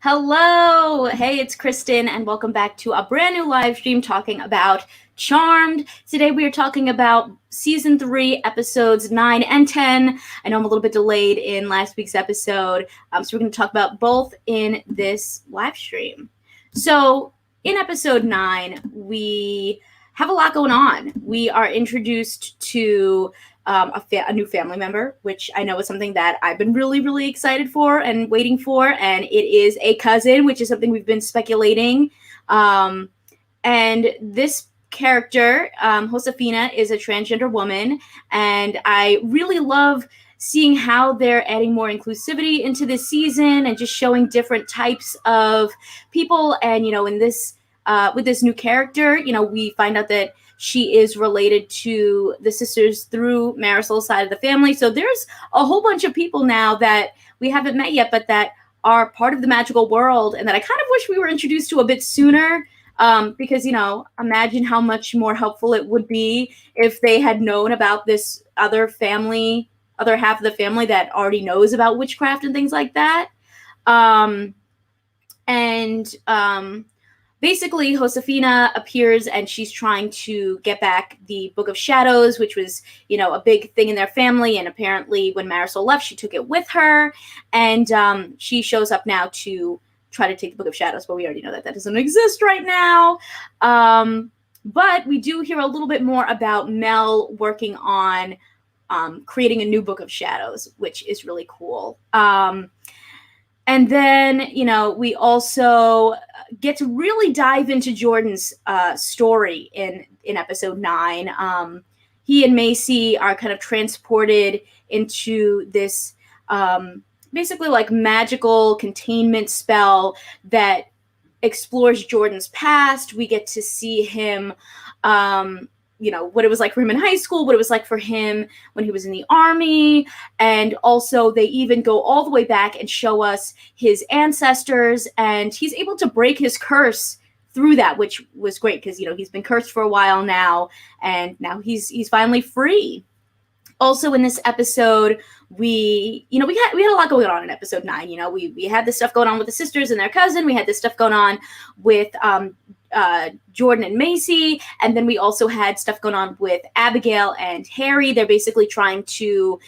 Hello! Hey, it's Kristen, and welcome back to a brand new live stream talking about Charmed. Today we are talking about Season 3, Episodes 9 and 10. I know I'm a little bit delayed in last week's episode, so we're going to talk about both in this live stream. So, in Episode 9, we have a lot going on. We are introduced to a new family member, which I know is something that I've been really, really excited for and waiting for. And it is a cousin, which is something we've been speculating. And this character, Josefina, is a transgender woman. And I really love seeing how they're adding more inclusivity into this season and just showing different types of people. And, in this, with this new character, we find out that she is related to the sisters through Marisol's side of the family. So there's a whole bunch of people now that we haven't met yet, but that are part of the magical world and that I kind of wish we were introduced to a bit sooner. Because, imagine how much more helpful it would be if they had known about this other half of the family that already knows about witchcraft and things like that. Basically, Josefina appears and she's trying to get back the Book of Shadows, which was, a big thing in their family. And apparently when Marisol left, she took it with her. And she shows up now to try to take the Book of Shadows, but we already know that doesn't exist right now. But we do hear a little bit more about Mel working on creating a new Book of Shadows, which is really cool. And then, we also get to really dive into Jordan's story in episode 9. He and Macy are kind of transported into this basically like magical containment spell that explores Jordan's past. We get to see him what it was like for him in high school, what it was like for him when he was in the army. And also they even go all the way back and show us his ancestors, and he's able to break his curse through that, which was great because, he's been cursed for a while now, and now he's finally free. Also in this episode, we had a lot going on in episode 9. We had this stuff going on with the sisters and their cousin. We had this stuff going on with Jordan and Macy, and then we also had stuff going on with Abigail and Harry. They're basically trying to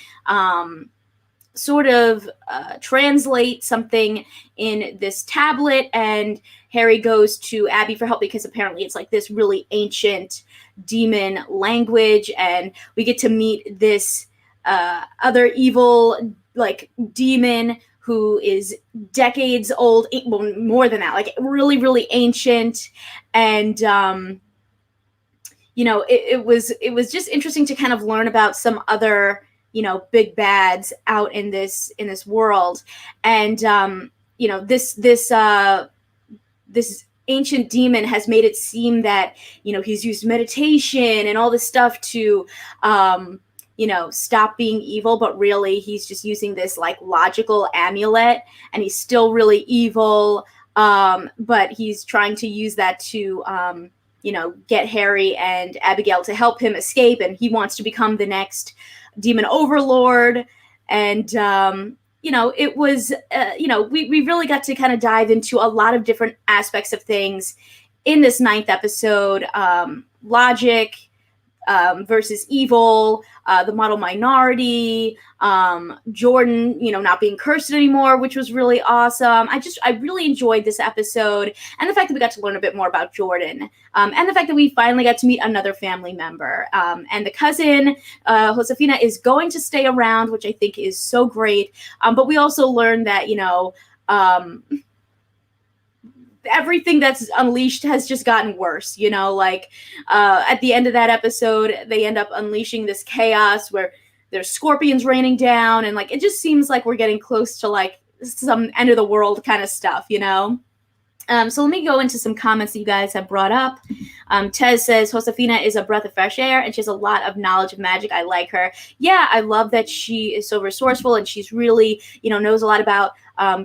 translate something in this tablet, and Harry goes to Abby for help because apparently it's like this really ancient demon language, and we get to meet this other evil demon who is decades old, well, more than that, like really, really ancient. And, it was just interesting to kind of learn about some other, big bads out in this world. And, this ancient demon has made it seem that, he's used meditation and all this stuff to, stop being evil, but really he's just using this like logical amulet, and he's still really evil. But he's trying to use that to, get Harry and Abigail to help him escape, and he wants to become the next demon overlord. And, it was, we really got to kind of dive into a lot of different aspects of things in this 9th episode. Logic versus evil, the model minority, Jordan, not being cursed anymore, which was really awesome. I really enjoyed this episode, and the fact that we got to learn a bit more about Jordan, and the fact that we finally got to meet another family member. And the cousin, Josefina, is going to stay around, which I think is so great. But we also learned that, everything that's unleashed has just gotten worse, at the end of that episode, they end up unleashing this chaos where there's scorpions raining down, and it just seems like we're getting close to some end of the world kind of stuff, So let me go into some comments that you guys have brought up. Tez says, Josefina is a breath of fresh air, and she has a lot of knowledge of magic. I like her. Yeah, I love that she is so resourceful, and she's really, knows a lot about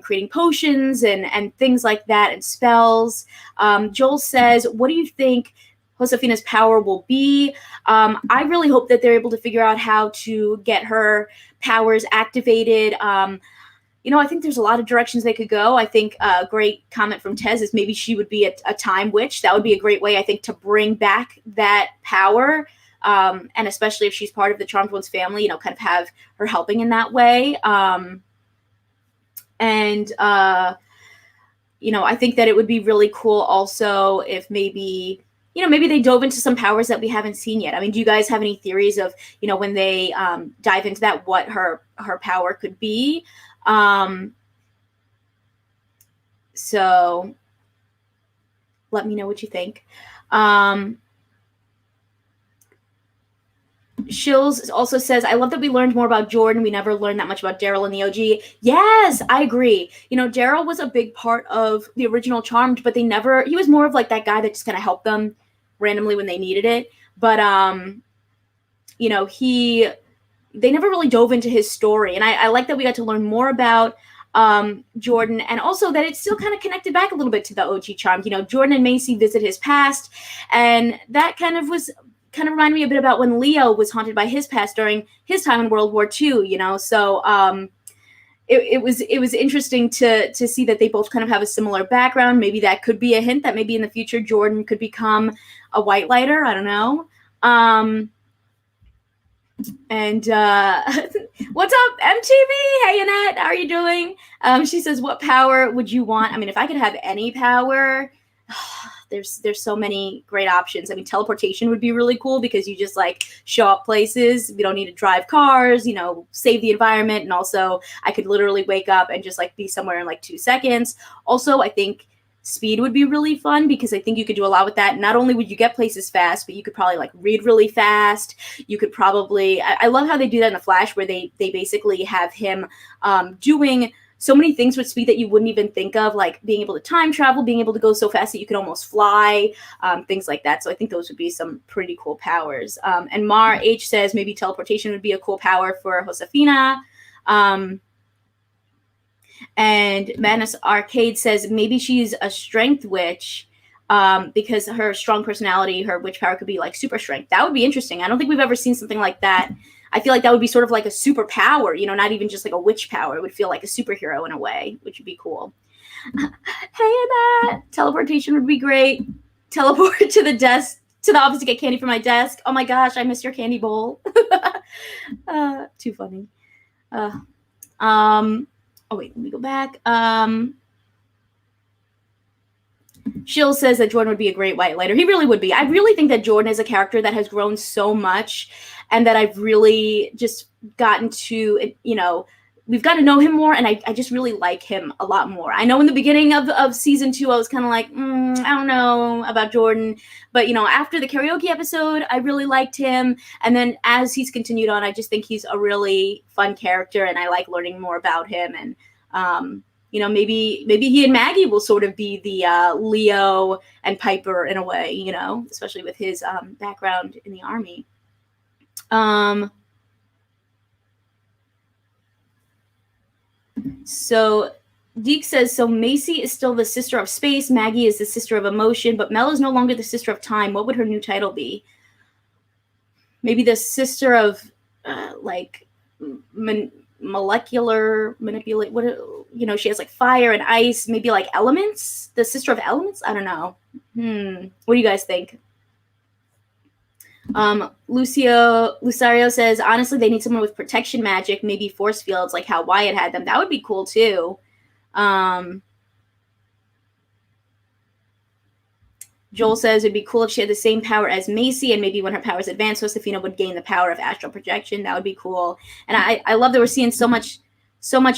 creating potions and things like that, and spells. Joel says, what do you think Josefina's power will be? I really hope that they're able to figure out how to get her powers activated. I think there's a lot of directions they could go. I think a great comment from Tez is maybe she would be a time witch. That would be a great way, I think, to bring back that power. And especially if she's part of the Charmed Ones family, kind of have her helping in that way. I think that it would be really cool also if maybe they dove into some powers that we haven't seen yet. I mean, do you guys have any theories of, when they dive into that, what her power could be? So let me know what you think. Shills also says, I love that we learned more about Jordan. We never learned that much about Daryl in the OG. Yes, I agree. Daryl was a big part of the original Charmed, but he was more of like that guy that just kind of helped them randomly when they needed it. But, they never really dove into his story. And I like that we got to learn more about Jordan, and also that it's still kind of connected back a little bit to the OG Charmed. Jordan and Macy visit his past, and that kind of reminded me a bit about when Leo was haunted by his past during his time in World War II, so it was interesting to see that they both kind of have a similar background. Maybe that could be a hint that maybe in the future Jordan could become a whitelighter. I don't know. And what's up, MTV? Hey, Annette, how are you doing? She says, what power would you want? I mean, if I could have any power, there's so many great options. I mean, teleportation would be really cool because you just like show up places. We don't need to drive cars, save the environment. And also I could literally wake up and just like be somewhere in like 2 seconds. Also, I think speed would be really fun because I think you could do a lot with that. Not only would you get places fast, but you could probably like read really fast. You could probably, I love how they do that in The Flash, where they basically have him doing so many things with speed that you wouldn't even think of, like being able to time travel, being able to go so fast that you could almost fly, things like that. So I think those would be some pretty cool powers. And Mar H says maybe teleportation would be a cool power for Josefina. And Madness Arcade says maybe she's a strength witch because her strong personality, her witch power could be like super strength. That would be interesting. I don't think we've ever seen something like that. I feel like that would be sort of like a superpower, not even just like a witch power. It would feel like a superhero in a way, which would be cool. Hey, Annette, teleportation would be great. Teleport to the desk, to the office to get candy from my desk. Oh my gosh, I missed your candy bowl. Too funny. Oh, wait, let me go back. Shill says that Jordan would be a great whitelighter. He really would be. I really think that Jordan is a character that has grown so much and that I've really just gotten to, we've got to know him more, and I just really like him a lot more. I know in the beginning of season 2, I was kind of like, I don't know about Jordan. But, after the karaoke episode, I really liked him. And then as he's continued on, I just think he's a really fun character, and I like learning more about him. And, maybe he and Maggie will sort of be the Leo and Piper in a way, especially with his background in the army. So Deke says, so Macy is still the sister of space, Maggie is the sister of emotion, but Mel is no longer the sister of time. What would her new title be? Maybe the sister of molecular manipulate. What, she has like fire and ice, maybe like elements, the sister of elements. I don't know. What do you guys think? Lucario says, honestly, they need someone with protection magic, maybe force fields like how Wyatt had them. That would be cool too. Joel says it'd be cool if she had the same power as Macy, and maybe when her powers advance, Josefina would gain the power of astral projection. That would be cool. And I love that we're seeing so much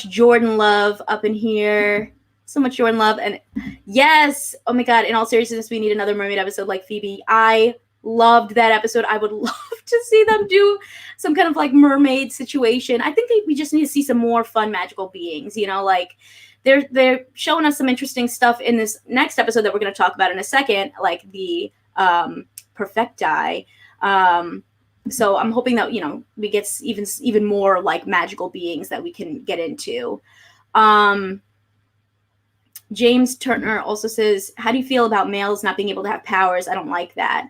Jordan love up in here. So much Jordan love. And yes, oh my God, in all seriousness, we need another mermaid episode like Phoebe. I loved that episode. I would love to see them do some kind of like mermaid situation. I think we just need to see some more fun magical beings, like they're showing us some interesting stuff in this next episode that we're going to talk about in a second, like the Perfecti. So I'm hoping that, we get even more like magical beings that we can get into. James Turner also says, how do you feel about males not being able to have powers? I don't like that.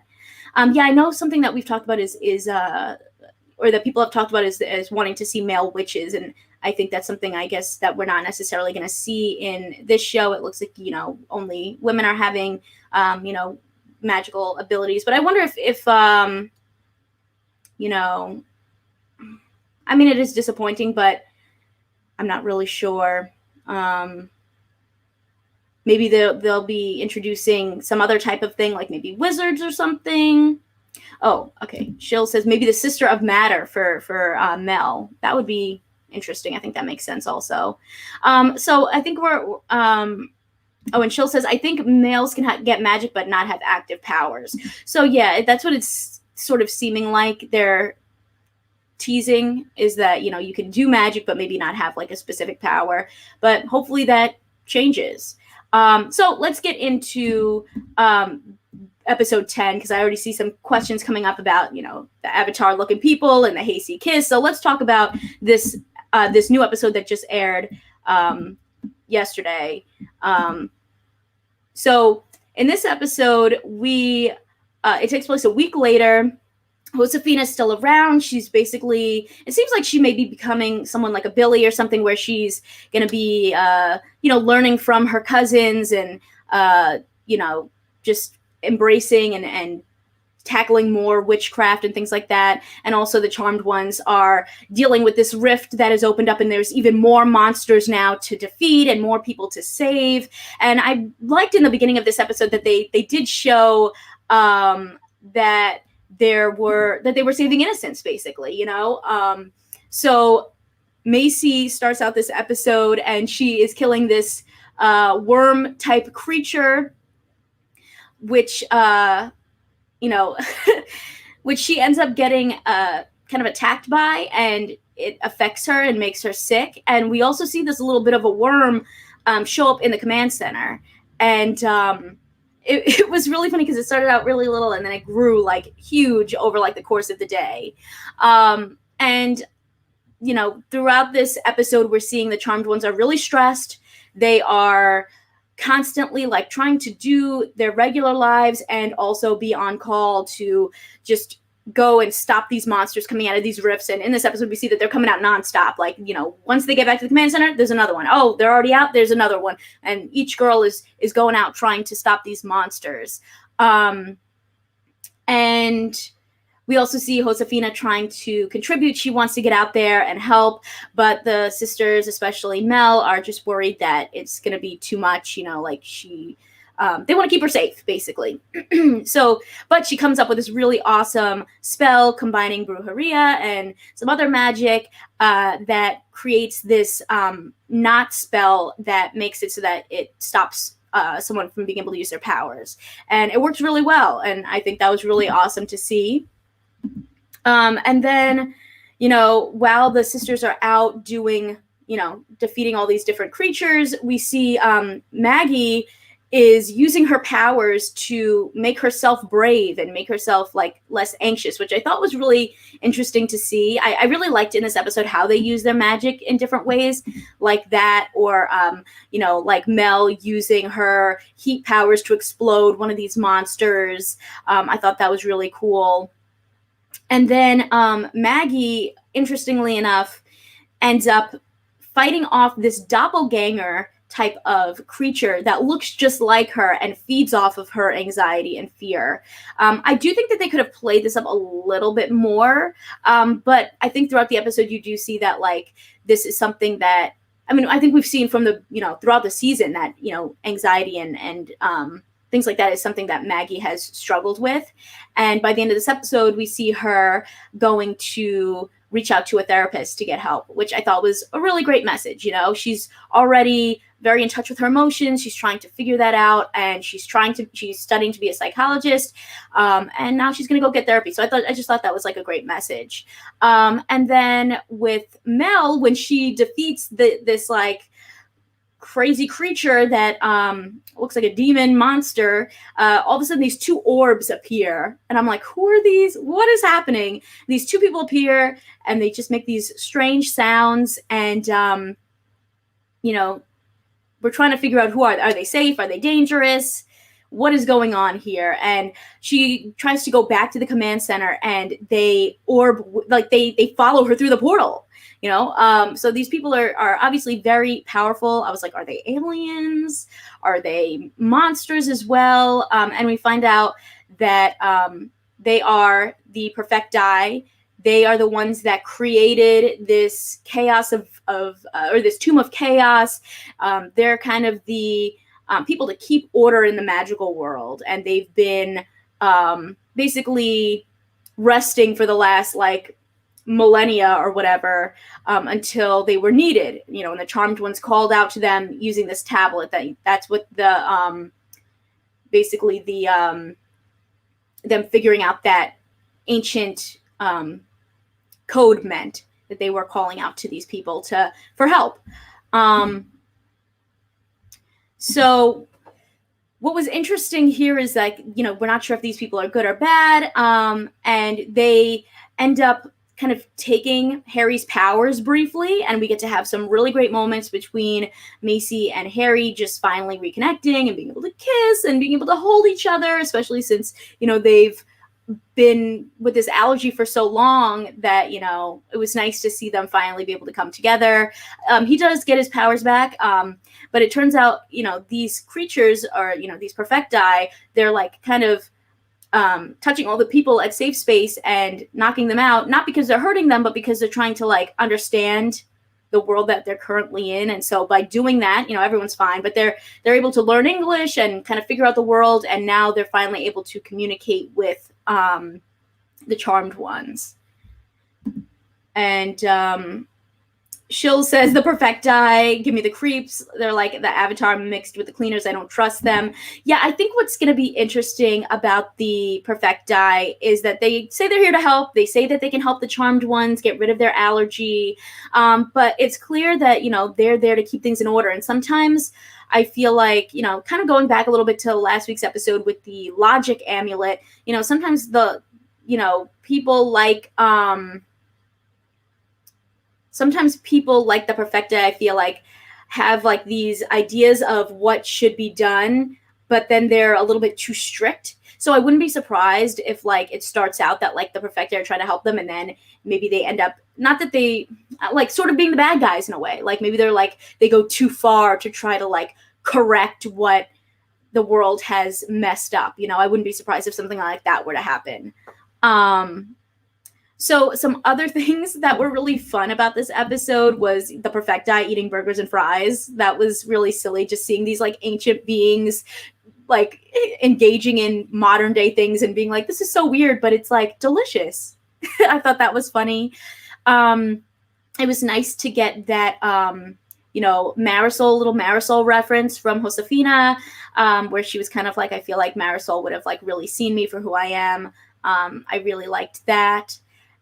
Yeah, I know something that we've talked about is or that people have talked about is wanting to see male witches. And I think that's something, I guess, that we're not necessarily going to see in this show. It looks like, only women are having, magical abilities. But I wonder if I mean, it is disappointing, but I'm not really sure. Maybe they'll be introducing some other type of thing, like maybe wizards or something. Oh, okay. Shill says maybe the sister of matter for Mel. That would be interesting. I think that makes sense also. So I think we're... and Shill says, I think males can get magic but not have active powers. So yeah, that's what it's sort of seeming like they're teasing, is that, you can do magic but maybe not have like a specific power. But hopefully that changes. So let's get into episode 10, because I already see some questions coming up about, the avatar looking people and the hasty kiss. So let's talk about this new episode that just aired yesterday. So in this episode, it takes place a week later. Josefina's still around. She's basically, it seems like she may be becoming someone like a Billy or something, where she's going to be, learning from her cousins and, just embracing and tackling more witchcraft and things like that. And also the Charmed Ones are dealing with this rift that has opened up, and there's even more monsters now to defeat and more people to save. And I liked in the beginning of this episode that they did show that they were saving innocents, basically, so Macy starts out this episode and she is killing this worm type creature, which which she ends up getting kind of attacked by, and it affects her and makes her sick. And we also see this little bit of a worm show up in the command center, and it was really funny because it started out really little and then it grew like huge over like the course of the day. And throughout this episode, we're seeing the Charmed Ones are really stressed. They are constantly like trying to do their regular lives and also be on call to just go and stop these monsters coming out of these rifts. And in this episode, we see that they're coming out nonstop. Like, once they get back to the command center, there's another one. Oh, they're already out. There's another one. And each girl is going out trying to stop these monsters. And we also see Josefina trying to contribute. She wants to get out there and help, but the sisters, especially Mel, are just worried that it's going to be too much. They want to keep her safe, basically. But she comes up with this really awesome spell combining brujeria and some other magic that creates this knot spell that makes it so that it stops someone from being able to use their powers. And it works really well. And I think that was really awesome to see. And then, while the sisters are out doing, defeating all these different creatures, we see Maggie is using her powers to make herself brave and make herself like less anxious, which I thought was really interesting to see. I really liked in this episode how they use their magic in different ways, like that, or like Mel using her heat powers to explode one of these monsters. I thought that was really cool. And then Maggie, interestingly enough, ends up fighting off this doppelganger type of creature that looks just like her and feeds off of her anxiety and fear. I do think that they could have played this up a little bit more, but I think throughout the episode you do see that like this is something that, I think we've seen from the, throughout the season that, anxiety and things like that is something that Maggie has struggled with. And by the end of this episode, we see her going to reach out to a therapist to get help, which I thought was a really great message. She's already very in touch with her emotions. She's trying to figure that out, and she's studying to be a psychologist. And now she's going to go get therapy. So I just thought that was like a great message. And then with Mel, when she defeats this like crazy creature that looks like a demon monster, all of a sudden these two orbs appear, and I'm like, who are these? What is happening? These two people appear and they just make these strange sounds, and we're trying to figure out who are they safe? Are they dangerous? what is going on here? And she tries to go back to the command center, and they follow her through the portal. So these people are obviously very powerful. I was like, are they aliens? Are they monsters as well? And we find out that they are the Perfecti. They are the ones that created this chaos or this tomb of chaos. They're kind of the people to keep order in the magical world, and they've been basically resting for the last millennia or whatever, until they were needed. And the Charmed Ones called out to them using this tablet. That's what the basically the them figuring out that ancient code meant, that they were calling out to these people for help. So what was interesting here is we're not sure if these people are good or bad, and they end up kind of taking Harry's powers briefly, and we get to have some really great moments between Macy and Harry just finally reconnecting and being able to kiss and being able to hold each other, especially since, they've been with this allergy for so long that, it was nice to see them finally be able to come together. He does get his powers back, but it turns out, these creatures are, these Perfecti, they're kind of touching all the people at Safe Space and knocking them out, not because they're hurting them, but because they're trying to understand the world that they're currently in. And so by doing that, everyone's fine, but they're able to learn English and kind of figure out the world. And now they're finally able to communicate with the Charmed Ones. And Shill says the Perfecti give me the creeps. They're like the Avatar mixed with the Cleaners. I don't trust them. Yeah, I think what's going to be interesting about the Perfecti is that they say they're here to help. They say that they can help the Charmed Ones get rid of their allergy. But it's clear that, they're there to keep things in order. And sometimes I feel like, kind of going back a little bit to last week's episode with the logic amulet, sometimes the, people sometimes people like the Perfecta, I feel like, have these ideas of what should be done, but then they're a little bit too strict. So I wouldn't be surprised if it starts out that the Perfecta are trying to help them, and then maybe they end up, not that they sort of being the bad guys in a way. Maybe they're they go too far to try to correct what the world has messed up. I wouldn't be surprised if something like that were to happen. So some other things that were really fun about this episode was the Perfecti eating burgers and fries. That was really silly, just seeing these ancient beings engaging in modern day things and being this is so weird, but it's delicious. I thought that was funny. It was nice to get that little Marisol reference from Josefina, where she was kind of I feel like Marisol would have really seen me for who I am. I really liked that.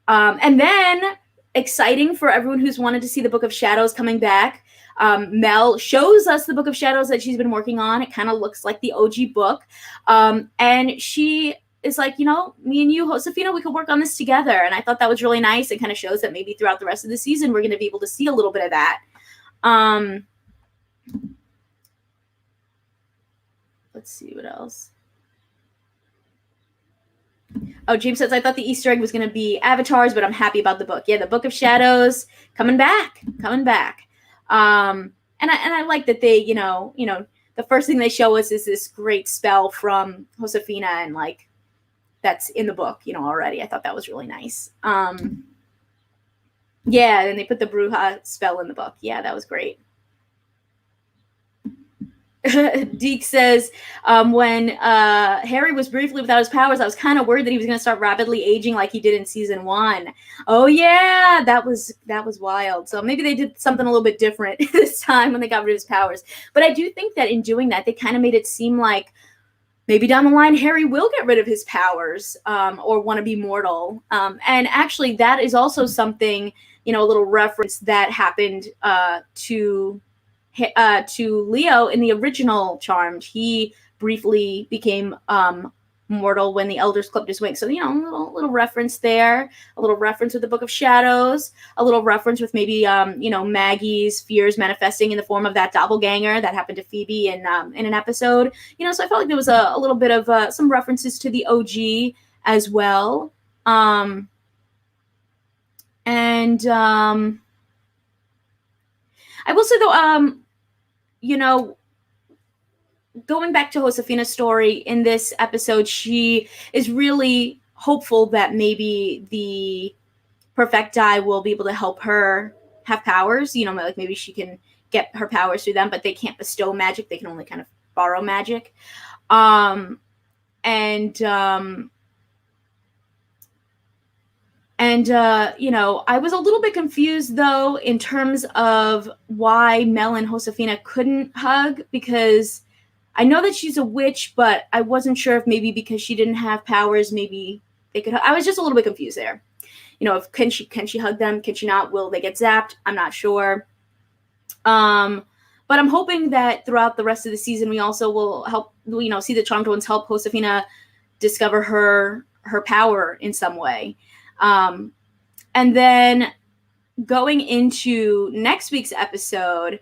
And then, exciting for everyone who's wanted to see the Book of Shadows coming back, Mel shows us the Book of Shadows that she's been working on. It kind of looks like the OG book. And she is me and you, Josefina, we could work on this together. And I thought that was really nice. It kind of shows that maybe throughout the rest of the season, we're going to be able to see a little bit of that. Let's see what else. Oh, James says, I thought the Easter egg was going to be avatars, but I'm happy about the book. Yeah, the Book of Shadows coming back. And I like that they, the first thing they show us is this great spell from Josefina, and that's in the book, already. I thought that was really nice. Yeah, and they put the Bruja spell in the book. Yeah, that was great. Deke says, when Harry was briefly without his powers, I was kind of worried that he was going to start rapidly aging like he did in season 1. Oh yeah, that was wild. So maybe they did something a little bit different this time when they got rid of his powers. But I do think that in doing that, they kind of made it seem like maybe down the line Harry will get rid of his powers, or want to be mortal. And actually, that is also something, a little reference that happened to Leo in the original Charmed. He briefly became mortal when the elders clipped his wings. So, you know, a little reference there, a little reference with the Book of Shadows, a little reference with maybe, you know, Maggie's fears manifesting in the form of that doppelganger that happened to Phoebe in an episode. You know, so I felt like there was a little bit of some references to the OG as well. I will say, though, you know, going back to Josefina's story in this episode, she is really hopeful that maybe the Perfecti will be able to help her have powers. You know, like maybe she can get her powers through them, but they can't bestow magic. They can only kind of borrow magic. You know, I was a little bit confused, though, in terms of why Mel and Josefina couldn't hug, because I know that she's a witch, but I wasn't sure if maybe because she didn't have powers, maybe they could hug. I was just a little bit confused there. You know, if can she hug them? Can she not? Will they get zapped? I'm not sure. But I'm hoping that throughout the rest of the season, we also will help, you know, see the Charmed Ones help Josefina discover her power in some way. And then going into next week's episode,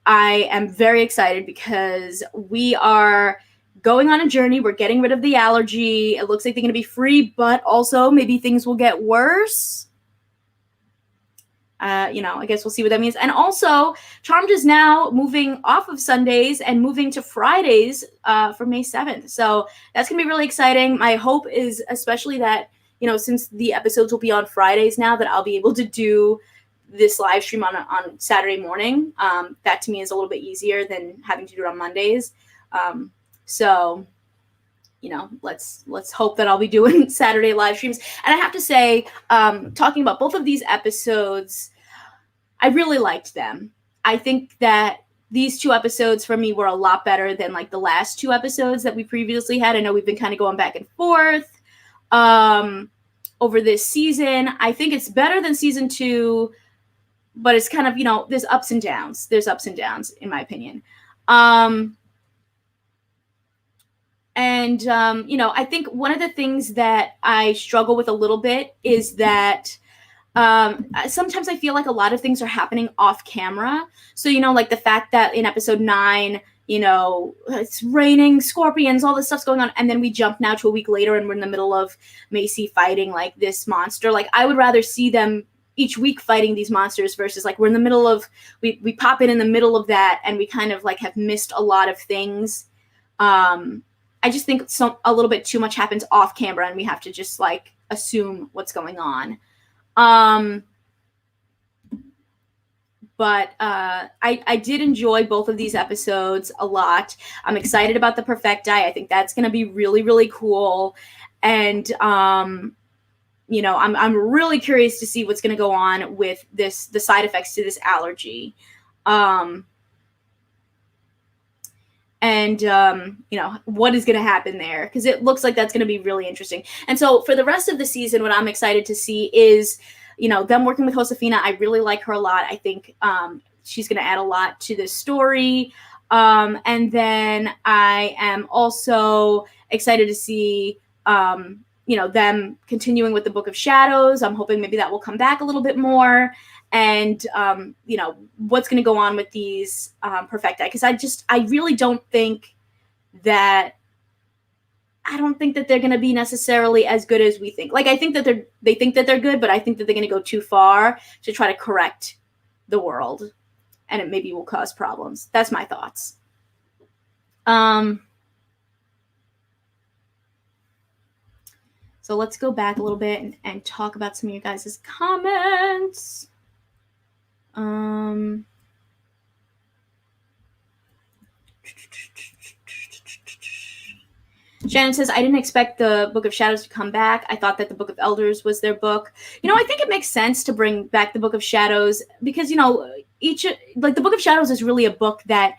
I am very excited because we are going on a journey. We're getting rid of the allergy. It looks like they're going to be free, but also maybe things will get worse. You know, I guess we'll see what that means. And also, Charmed is now moving off of Sundays and moving to Fridays for May 7th. So that's going to be really exciting. My hope is especially that, you know, since the episodes will be on Fridays now, that I'll be able to do this live stream on Saturday morning. That to me is a little bit easier than having to do it on Mondays. So, you know, let's hope that I'll be doing Saturday live streams. And I have to say, talking about both of these episodes, I really liked them. I think that these two episodes for me were a lot better than like the last two episodes that we previously had. I know we've been kind of going back and forth over this season. I think it's better than season 2, but it's kind of, you know, there's ups and downs. There's ups and downs, in my opinion. You know, I think one of the things that I struggle with a little bit is that sometimes I feel like a lot of things are happening off camera. So, you know, like the fact that in episode 9, you know, it's raining scorpions, all this stuff's going on. And then we jump now to a week later and we're in the middle of Macy fighting like this monster. Like, I would rather see them each week fighting these monsters versus like we're in the middle of, we pop in the middle of that and we kind of like have missed a lot of things. I just think a little bit too much happens off camera and we have to just like assume what's going on. But I did enjoy both of these episodes a lot. I'm excited about the Perfecti. I think that's going to be really, really cool. And, you know, I'm really curious to see what's going to go on with the side effects to this allergy. You know, what is going to happen there? Because it looks like that's going to be really interesting. And so for the rest of the season, what I'm excited to see is, you know, them working with Josefina. I really like her a lot. I think she's going to add a lot to this story. And then I am also excited to see, you know, them continuing with the Book of Shadows. I'm hoping maybe that will come back a little bit more. And, you know, what's going to go on with these Perfecti. Because I really don't think that they're going to be necessarily as good as we think. Like, I think that they think that they're good, but I think that they're going to go too far to try to correct the world. And it maybe will cause problems. That's my thoughts. So let's go back a little bit and talk about some of your guys' comments. Shannon says, I didn't expect the Book of Shadows to come back. I thought that the Book of Elders was their book. You know, I think it makes sense to bring back the Book of Shadows because, you know, the Book of Shadows is really a book that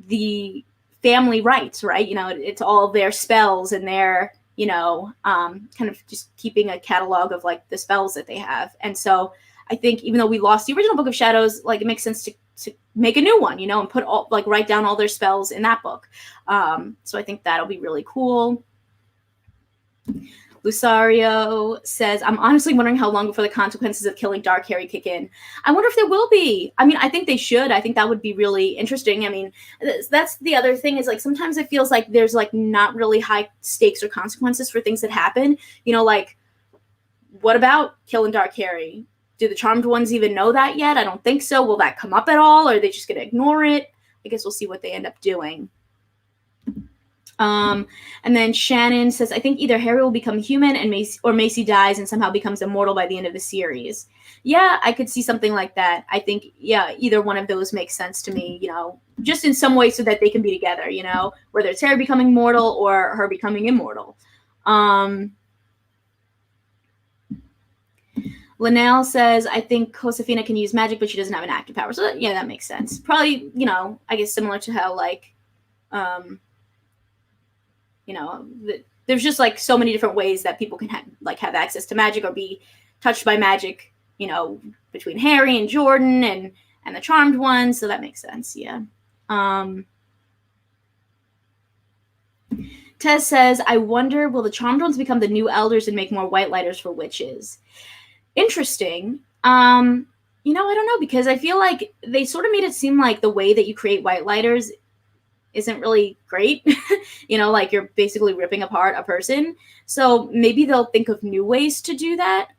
the family writes, right? You know, it's all their spells and their, you know, kind of just keeping a catalog of like the spells that they have. And so I think even though we lost the original Book of Shadows, like it makes sense to make a new one, you know, and put all, like, write down all their spells in that book. So I think that'll be really cool. Lusario says, I'm honestly wondering how long before the consequences of killing Dark Harry kick in. I wonder if there will be. I mean, I think they should. I think that would be really interesting. I mean, that's the other thing is like sometimes it feels like there's like not really high stakes or consequences for things that happen. You know, like what about killing Dark Harry? Do the Charmed Ones even know that yet? I don't think so. Will that come up at all? Or are they just going to ignore it? I guess we'll see what they end up doing. And then Shannon says, I think either Harry will become human and Macy dies and somehow becomes immortal by the end of the series. Yeah, I could see something like that. I think, yeah, either one of those makes sense to me, you know, just in some way so that they can be together, you know, whether it's Harry becoming mortal or her becoming immortal. Linnell says, I think Josefina can use magic, but she doesn't have an active power. So, yeah, that makes sense. Probably, you know, I guess similar to how, like, you know, there's just, like, so many different ways that people can have access to magic or be touched by magic, you know, between Harry and Jordan and the Charmed Ones. So that makes sense, yeah. Tess says, I wonder, will the Charmed Ones become the new elders and make more whitelighters for witches? Interesting. You know, I don't know, because I feel like they sort of made it seem like the way that you create whitelighters isn't really great. You know, like you're basically ripping apart a person. So maybe they'll think of new ways to do that.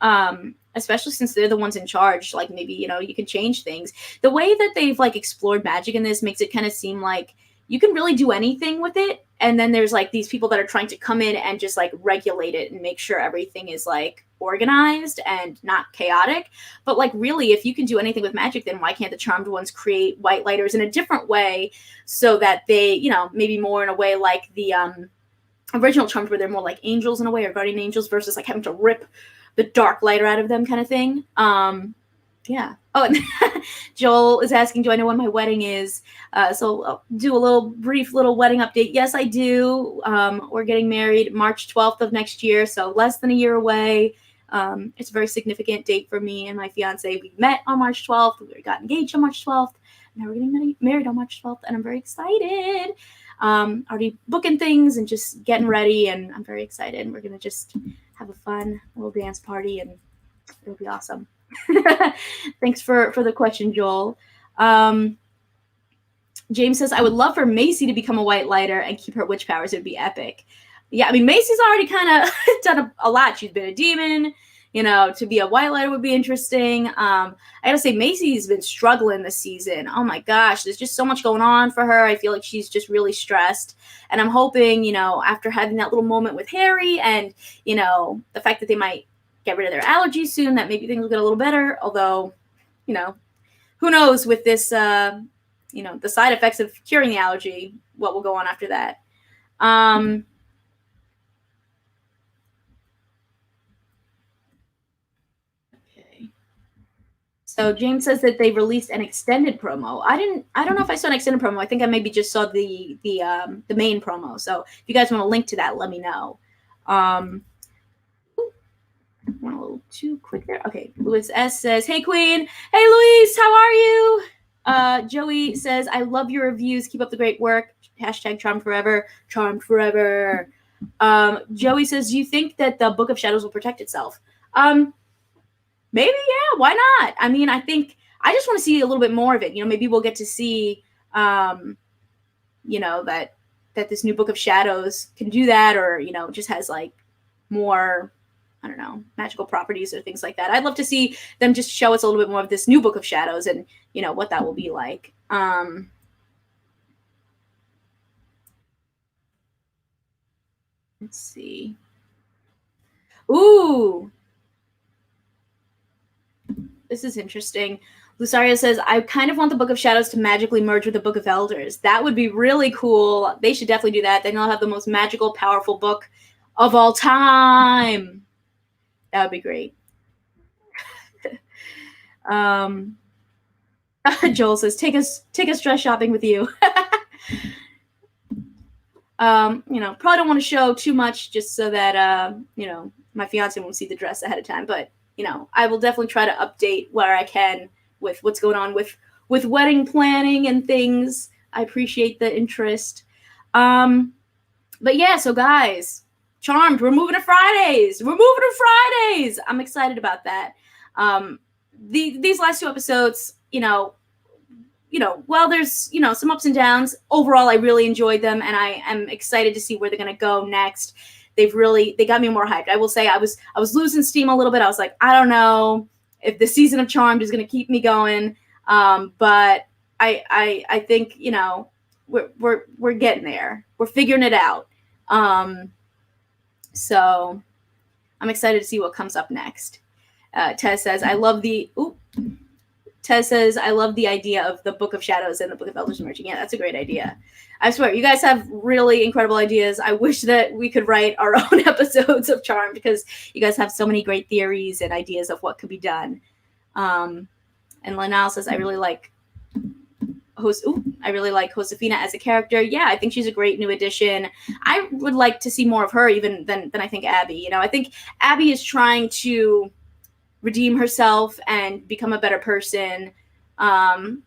Especially since they're the ones in charge. Like maybe, you know, you can change things. The way that they've like explored magic in this makes it kind of seem like you can really do anything with it. And then there's like these people that are trying to come in and just like regulate it and make sure everything is like organized and not chaotic. But like really, if you can do anything with magic, then why can't the Charmed Ones create whitelighters in a different way so that they, you know, maybe more in a way like the original Charmed, where they're more like angels in a way, or guardian angels, versus like having to rip the dark lighter out of them kind of thing. Yeah. Oh, and Joel is asking, do I know when my wedding is? So I'll do a brief little wedding update. Yes, I do. We're getting married March 12th of next year, so less than a year away. It's a very significant date for me and my fiance. We met on March 12th. We got engaged on March 12th. Now we're getting married on March 12th, and I'm very excited. Already booking things and just getting ready, and I'm very excited. We're going to just have a fun little dance party, and it'll be awesome. Thanks for the question, Joel. James says, I would love for Macy to become a whitelighter and keep her witch powers. It would be epic. Yeah, I mean, Macy's already kind of done a lot. She's been a demon. You know, to be a whitelighter would be interesting. I gotta say, Macy's been struggling this season. Oh my gosh, there's just so much going on for her. I feel like she's just really stressed. And I'm hoping, you know, after having that little moment with Harry and, you know, the fact that they might get rid of their allergies soon, that maybe things will get a little better. Although, you know, who knows with this, you know, the side effects of curing the allergy, what will go on after that. Okay. So James says that they released an extended promo. I don't know if I saw an extended promo. I think I maybe just saw the main promo. So if you guys want to link to that, let me know. Went a little too quick there. Okay, Louis S says, hey Queen. Hey Louise, how are you? Joey says, I love your reviews. Keep up the great work. Hashtag Charmed Forever. Charmed Forever. Joey says, do you think that the Book of Shadows will protect itself? Maybe, yeah. Why not? I mean, I think I just want to see a little bit more of it. You know, maybe we'll get to see, you know, that this new Book of Shadows can do that, or, you know, just has like more, I don't know, magical properties or things like that. I'd love to see them just show us a little bit more of this new Book of Shadows and, you know, what that will be like. Let's see. Ooh. This is interesting. Lusaria says, I kind of want the Book of Shadows to magically merge with the Book of Elders. That would be really cool. They should definitely do that. Then they'll have the most magical, powerful book of all time. That would be great. Joel says, take us dress shopping with you. You know, probably don't want to show too much just so that, you know, my fiance won't see the dress ahead of time. But, you know, I will definitely try to update where I can with what's going on with wedding planning and things. I appreciate the interest. But yeah, so guys, Charmed, we're moving to Fridays. I'm excited about that. These last 2 episodes, while there's, some ups and downs, overall, I really enjoyed them, and I am excited to see where they're going to go next. They got me more hyped. I will say I was losing steam a little bit. I was like, I don't know if the season of Charmed is going to keep me going. But I think, we're getting there. We're figuring it out. So I'm excited to see what comes up next. Tez says, I love the idea of the Book of Shadows and the Book of Elders merging. Yeah, that's a great idea. I swear, you guys have really incredible ideas. I wish that we could write our own episodes of Charmed, because you guys have so many great theories and ideas of what could be done. And Linnell says, I really like Josefina as a character. Yeah, I think she's a great new addition. I would like to see more of her even than I think Abby. I think Abby is trying to redeem herself and become a better person. But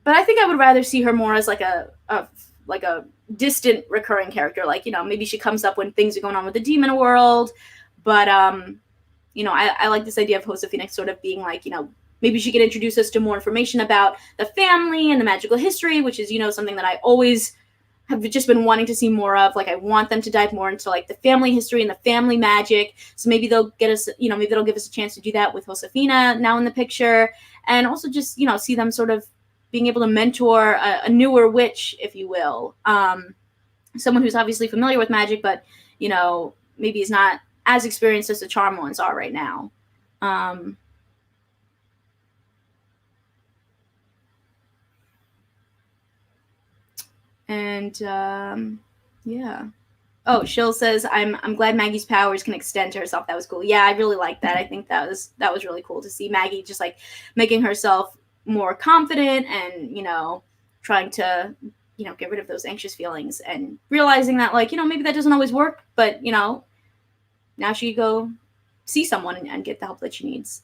I think I would rather see her more as like a distant recurring character. Like, maybe she comes up when things are going on with the demon world. But, I like this idea of Josefina sort of being like, maybe she could introduce us to more information about the family and the magical history, which is, something that I always have just been wanting to see more of. Like, I want them to dive more into like the family history and the family magic. So maybe they'll get us, maybe they'll give us a chance to do that with Josefina now in the picture. And also just, see them sort of being able to mentor a newer witch, if you will. Someone who's obviously familiar with magic, but, maybe is not as experienced as the charm ones are right now. Yeah. Oh, Shill says, I'm glad Maggie's powers can extend to herself. That was cool. Yeah, I really like that. I think that was really cool to see Maggie just like making herself more confident and, trying to, get rid of those anxious feelings and realizing that, like, maybe that doesn't always work, but, now she go see someone and get the help that she needs.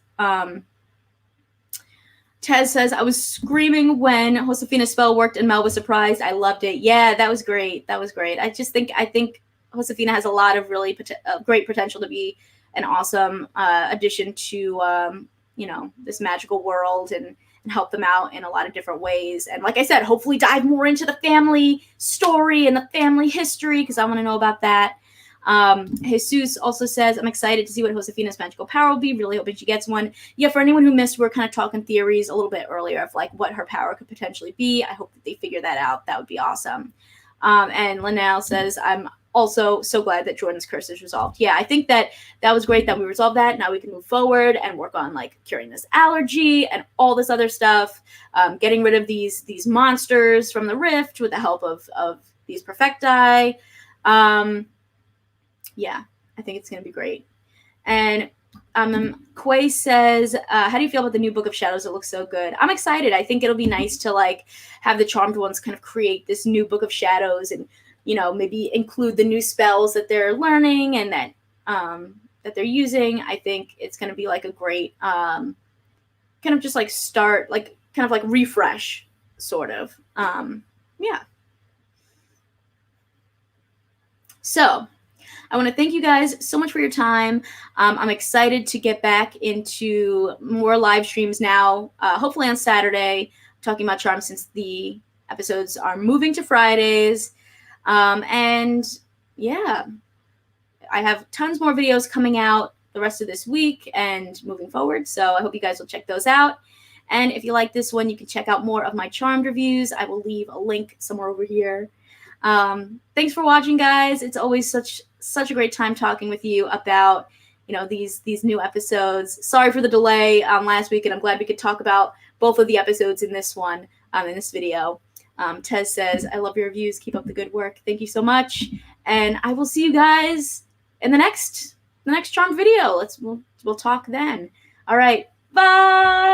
Tez says, I was screaming when Josefina's spell worked and Mel was surprised. I loved it. Yeah, that was great. I think Josefina has a lot of really great potential to be an awesome addition to, this magical world and help them out in a lot of different ways. And like I said, hopefully dive more into the family story and the family history, because I want to know about that. Jesus also says, I'm excited to see what Josefina's magical power will be. Really hoping she gets one. Yeah, for anyone who missed, we're kind of talking theories a little bit earlier of like what her power could potentially be. I hope that they figure that out. That would be awesome. And Linnell says, I'm also so glad that Jordan's curse is resolved. Yeah, I think that was great that we resolved that. Now we can move forward and work on like curing this allergy and all this other stuff, getting rid of these monsters from the rift with the help of these Perfecti. Yeah, I think it's going to be great. And Quay says, how do you feel about the new Book of Shadows? It looks so good. I'm excited. I think it'll be nice to like have the Charmed ones kind of create this new Book of Shadows and, maybe include the new spells that they're learning and that they're using. I think it's going to be like a great kind of just like start, like kind of like refresh sort of. Yeah. So I want to thank you guys so much for your time. I'm excited to get back into more live streams now, hopefully on Saturday, talking about Charm since the episodes are moving to Fridays. And yeah, I have tons more videos coming out the rest of this week and moving forward. So I hope you guys will check those out. And if you like this one, you can check out more of my Charmed reviews. I will leave a link somewhere over here. Thanks for watching, guys. It's always such a great time talking with you about, these new episodes. Sorry for the delay last week, and I'm glad we could talk about both of the episodes in this one, in this video. Tez says, I love your reviews. Keep up the good work. Thank you so much. And I will see you guys in the next Charmed video. We'll talk then. All right. Bye.